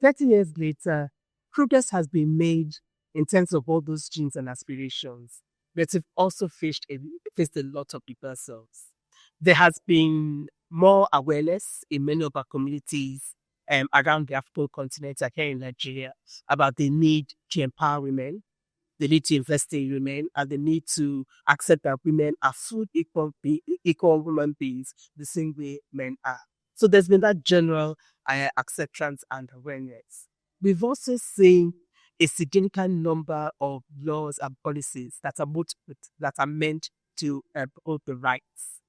30 years later, progress has been made in terms of all those dreams and aspirations, but we've also faced a lot of reversals. There has been more awareness in many of our communities around the African continent and here in Nigeria about the need to empower women, the need to invest in women, and the need to accept that women are full equal human beings the same way men are. So there's been that general acceptance and awareness. We've also seen a significant number of laws and policies that are meant to uphold the rights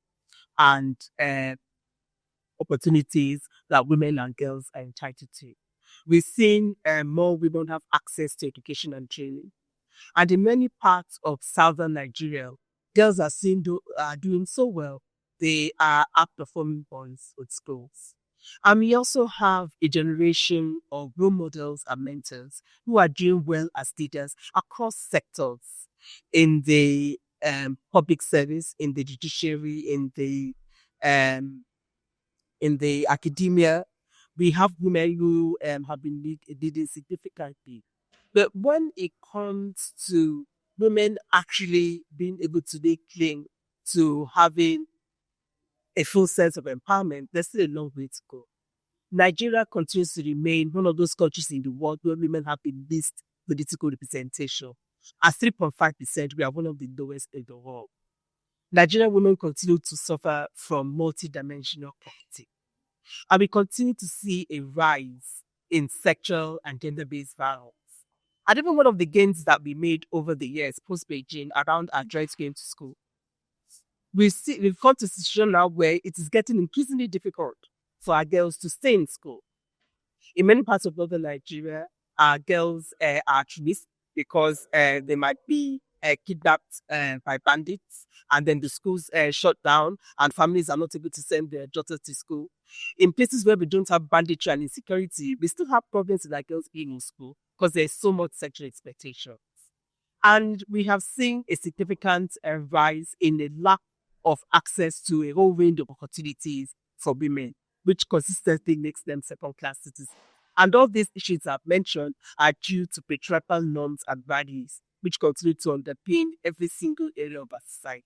and opportunities that women and girls are entitled to. We've seen more women have access to education and training. And in many parts of southern Nigeria, girls are doing so well. They are outperforming boys with schools. And we also have a generation of role models and mentors who are doing well as leaders across sectors in the public service, in the judiciary, in the academia. We have women who have been leading significantly. But when it comes to women actually being able to lay claim to having a full sense of empowerment, there's still a long way to go. Nigeria continues to remain one of those countries in the world where women have the least political representation. At 3.5%, we are one of the lowest in the world. Nigerian women continue to suffer from multidimensional poverty. And we continue to see a rise in sexual and gender-based violence. And even one of the gains that we made over the years post-Beijing around our joint going to school, we've come to a situation now where it is getting increasingly difficult for our girls to stay in school. In many parts of northern Nigeria, our girls are at risk because they might be kidnapped by bandits, and then the schools shut down and families are not able to send their daughters to school. In places where we don't have banditry and insecurity, we still have problems with our girls being in school because there's so much sexual expectations. And we have seen a significant rise in the lack of access to a whole range of opportunities for women, which consistently makes them second-class citizens. And all these issues I've mentioned are due to patriarchal norms and values, which continue to underpin every single area of our society.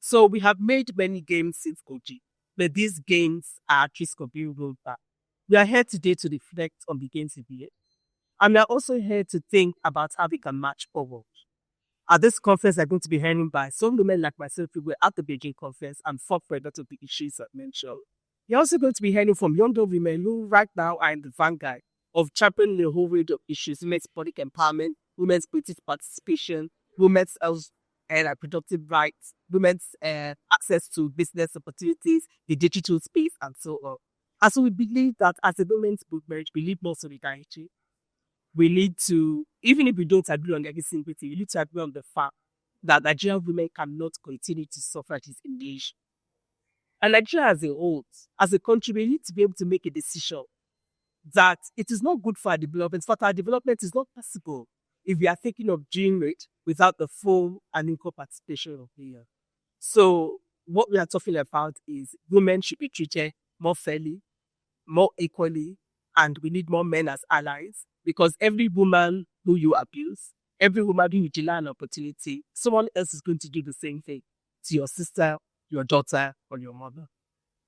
So we have made many gains since Koji, but these gains are at risk of being rolled back. We are here today to reflect on the gains we've made, and we are also here to think about how we can march forward. At this conference, I'm going to be hearing by some women like myself who were at the Beijing conference and fought for a lot of the issues I've mentioned. You're also going to be hearing from younger women who right now are in the vanguard of championing a whole range of issues: women's public empowerment, women's political participation, women's health and reproductive rights, women's access to business opportunities, the digital space, and so on. And so we believe that as a women's movement, we need more solidarity. We need to, even if we don't agree on every single thing, we need to agree on the fact that Nigerian women cannot continue to suffer this invasion. And Nigeria as a whole, as a country, we need to be able to make a decision that it is not good for our development, but our development is not possible if we are thinking of doing it without the full and equal participation of women. So what we are talking about is women should be treated more fairly, more equally, and we need more men as allies, because every woman who you abuse, every woman who you deny an opportunity, someone else is going to do the same thing to your sister, your daughter, or your mother.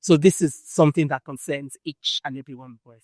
So this is something that concerns each and every one of us.